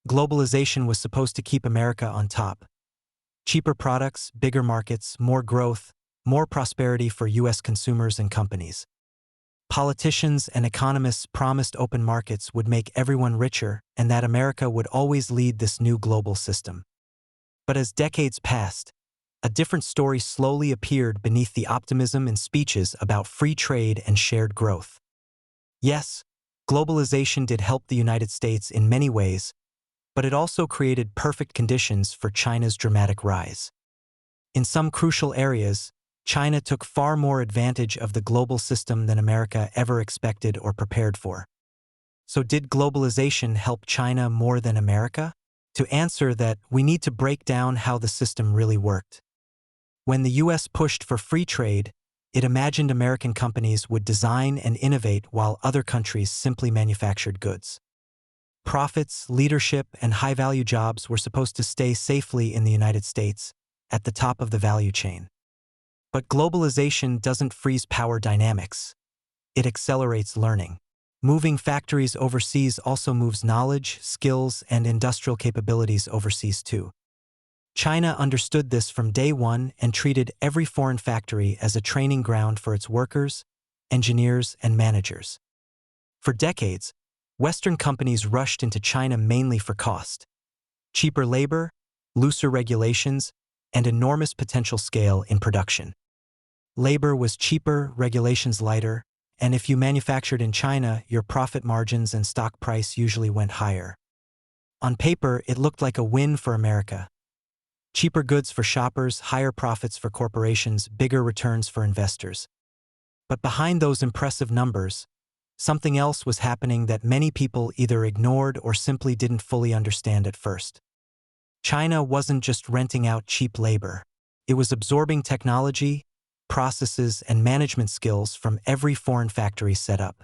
Globalization was supposed to keep America on top. Cheaper products, bigger markets, more growth, more prosperity for U.S. consumers and companies. Politicians and economists promised open markets would make everyone richer and that America would always lead this new global system. But as decades passed, a different story slowly appeared beneath the optimism in speeches about free trade and shared growth. Yes, globalization did help the United States in many ways, but it also created perfect conditions for China's dramatic rise. In some crucial areas, China took far more advantage of the global system than America ever expected or prepared for. So did globalization help China more than America? To answer that, we need to break down how the system really worked. When the U.S. pushed for free trade, it imagined American companies would design and innovate while other countries simply manufactured goods. Profits, leadership, and high-value jobs were supposed to stay safely in the United States, at the top of the value chain. But globalization doesn't freeze power dynamics. It accelerates learning. Moving factories overseas also moves knowledge, skills, and industrial capabilities overseas too. China understood this from day one and treated every foreign factory as a training ground for its workers, engineers, and managers. For decades, Western companies rushed into China mainly for cost. Cheaper labor, looser regulations, and enormous potential scale in production. Labor was cheaper, regulations lighter, and if you manufactured in China, your profit margins and stock price usually went higher. On paper, it looked like a win for America. Cheaper goods for shoppers, higher profits for corporations, bigger returns for investors. But behind those impressive numbers, something else was happening that many people either ignored or simply didn't fully understand at first. China wasn't just renting out cheap labor. It was absorbing technology, processes, and management skills from every foreign factory set up.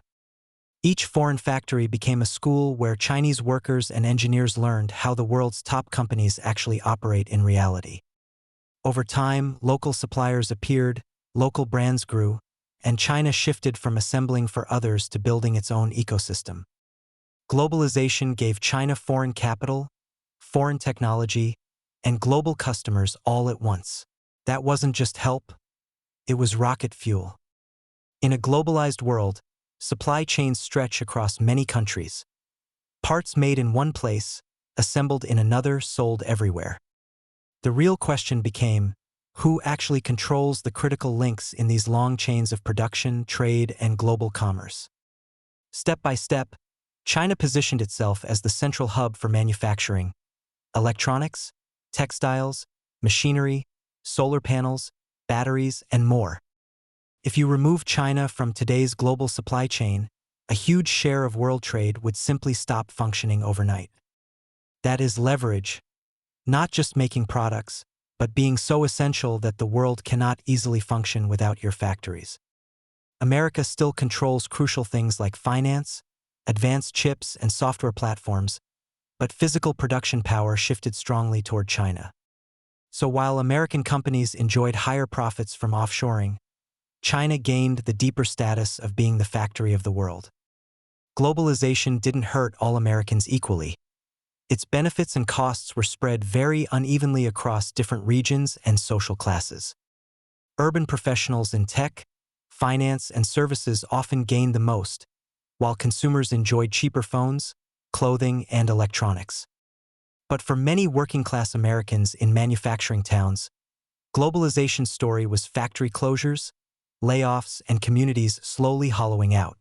Each foreign factory became a school where Chinese workers and engineers learned how the world's top companies actually operate in reality. Over time, local suppliers appeared, local brands grew, and China shifted from assembling for others to building its own ecosystem. Globalization gave China foreign capital, foreign technology, and global customers all at once. That wasn't just help, it was rocket fuel. In a globalized world, supply chains stretch across many countries. Parts made in one place, assembled in another, sold everywhere. The real question became, who actually controls the critical links in these long chains of production, trade, and global commerce? Step by step, China positioned itself as the central hub for manufacturing, electronics, textiles, machinery, solar panels, batteries, and more. If you remove China from today's global supply chain, a huge share of world trade would simply stop functioning overnight. That is leverage, not just making products, but being so essential that the world cannot easily function without your factories. America still controls crucial things like finance, advanced chips, and software platforms, but physical production power shifted strongly toward China. So while American companies enjoyed higher profits from offshoring, China gained the deeper status of being the factory of the world. Globalization didn't hurt all Americans equally. Its benefits and costs were spread very unevenly across different regions and social classes. Urban professionals in tech, finance, and services often gained the most, while consumers enjoyed cheaper phones, clothing, and electronics. But for many working-class Americans in manufacturing towns, globalization's story was factory closures, layoffs, and communities slowly hollowing out.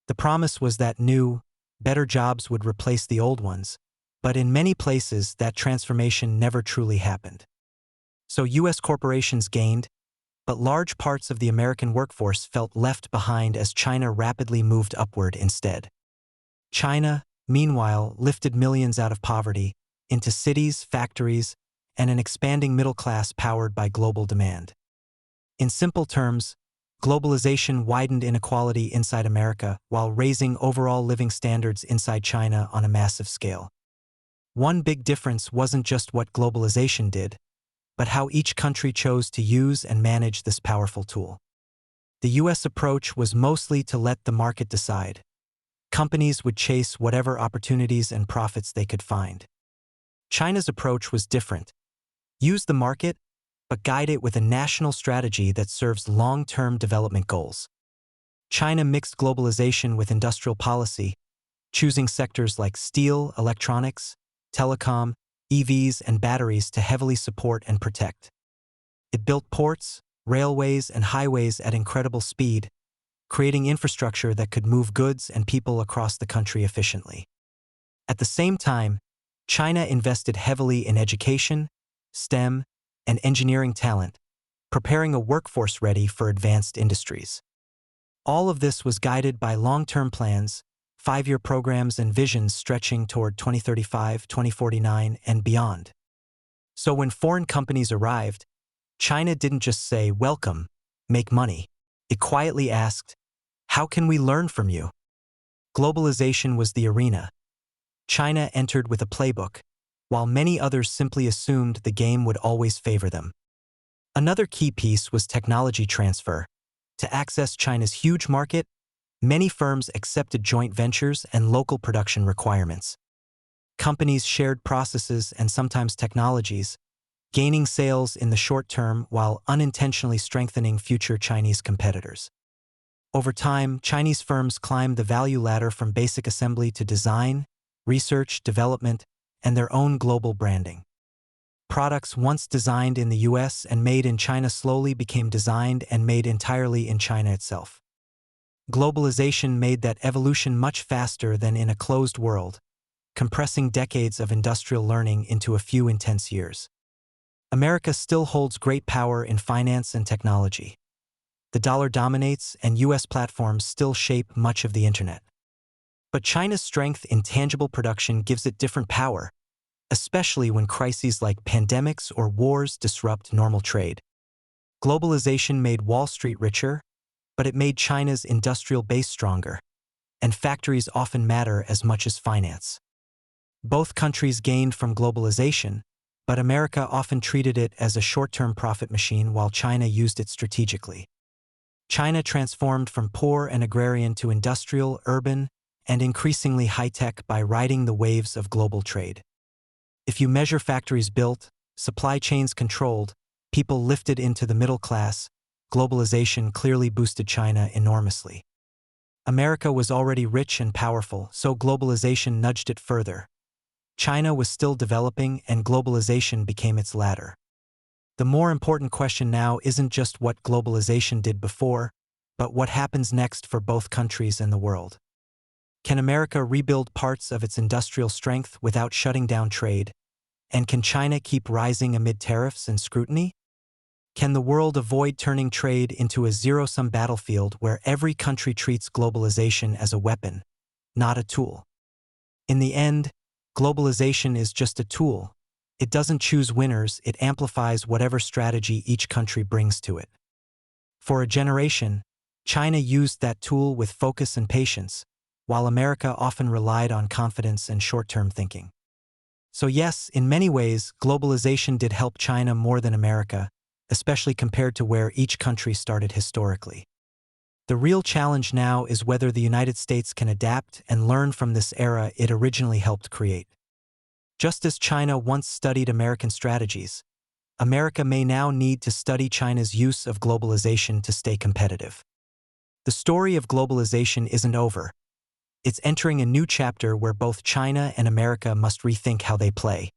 The promise was that new, better jobs would replace the old ones, but in many places that transformation never truly happened. So U.S. corporations gained, but large parts of the American workforce felt left behind as China rapidly moved upward instead. China, meanwhile, lifted millions out of poverty into cities, factories, and an expanding middle class powered by global demand. In simple terms, globalization widened inequality inside America while raising overall living standards inside China on a massive scale. One big difference wasn't just what globalization did, but how each country chose to use and manage this powerful tool. The U.S. approach was mostly to let the market decide. Companies would chase whatever opportunities and profits they could find. China's approach was different. Use the market, but guide it with a national strategy that serves long-term development goals. China mixed globalization with industrial policy, choosing sectors like steel, electronics, telecom, EVs, and batteries to heavily support and protect. It built ports, railways, and highways at incredible speed, creating infrastructure that could move goods and people across the country efficiently. At the same time, China invested heavily in education, STEM, and engineering talent, preparing a workforce ready for advanced industries. All of this was guided by long-term plans, 5-year programs and visions stretching toward 2035, 2049, and beyond. So when foreign companies arrived, China didn't just say, "Welcome, make money." It quietly asked, "How can we learn from you?" Globalization was the arena. China entered with a playbook, while many others simply assumed the game would always favor them. Another key piece was technology transfer. To access China's huge market, many firms accepted joint ventures and local production requirements. Companies shared processes and sometimes technologies, gaining sales in the short term while unintentionally strengthening future Chinese competitors. Over time, Chinese firms climbed the value ladder from basic assembly to design, research, development, and their own global branding. Products once designed in the US and made in China slowly became designed and made entirely in China itself. Globalization made that evolution much faster than in a closed world, compressing decades of industrial learning into a few intense years. America still holds great power in finance and technology. The dollar dominates, and US platforms still shape much of the internet. But China's strength in tangible production gives it different power, especially when crises like pandemics or wars disrupt normal trade. Globalization made Wall Street richer, but it made China's industrial base stronger, and factories often matter as much as finance. Both countries gained from globalization, but America often treated it as a short-term profit machine while China used it strategically. China transformed from poor and agrarian to industrial, urban, and increasingly high-tech by riding the waves of global trade. If you measure factories built, supply chains controlled, people lifted into the middle class, globalization clearly boosted China enormously. America was already rich and powerful, so globalization nudged it further. China was still developing, and globalization became its ladder. The more important question now isn't just what globalization did before, but what happens next for both countries and the world. Can America rebuild parts of its industrial strength without shutting down trade? And can China keep rising amid tariffs and scrutiny? Can the world avoid turning trade into a zero-sum battlefield where every country treats globalization as a weapon, not a tool? In the end, globalization is just a tool. It doesn't choose winners, it amplifies whatever strategy each country brings to it. For a generation, China used that tool with focus and patience, while America often relied on confidence and short-term thinking. So yes, in many ways, globalization did help China more than America, especially compared to where each country started historically. The real challenge now is whether the United States can adapt and learn from this era it originally helped create. Just as China once studied American strategies, America may now need to study China's use of globalization to stay competitive. The story of globalization isn't over. It's entering a new chapter where both China and America must rethink how they play.